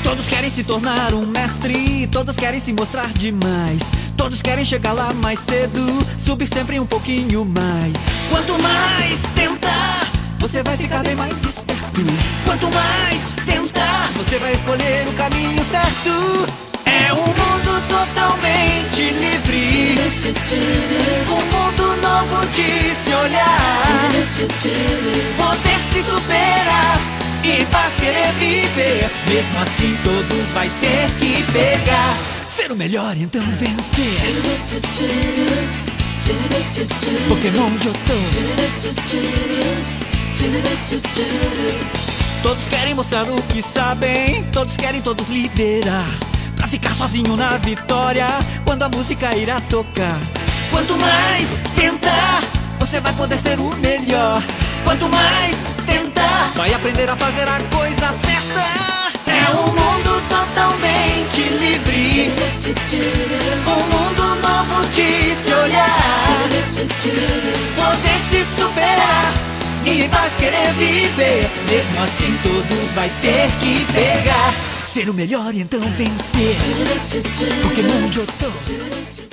Todos querem se tornar um mestre, todos querem se mostrar demais, todos querem chegar lá mais cedo, subir sempre um pouquinho mais. Quanto mais tentar, você vai ficar bem mais esperto. Quanto mais tentar, você vai escolher o caminho certo. É um mundo totalmente livre, um mundo novo de se olhar, poder se superar e paz querer viver. Mesmo assim todos vai ter que pegar. Ser o melhor, então vencer. Pokémon Johto. Todos querem mostrar o que sabem, todos querem todos liderar, pra ficar sozinho na vitória quando a música irá tocar. Quanto mais tentar, você vai poder ser o melhor. Quanto mais tentar, vai aprender a fazer a coisa certa. É um mundo totalmente livre, um mundo novo de se olhar, poder se superar e vai querer viver. Mesmo assim todos vai ter que pegar. Ser o melhor, então vencer. Pokémon Johto.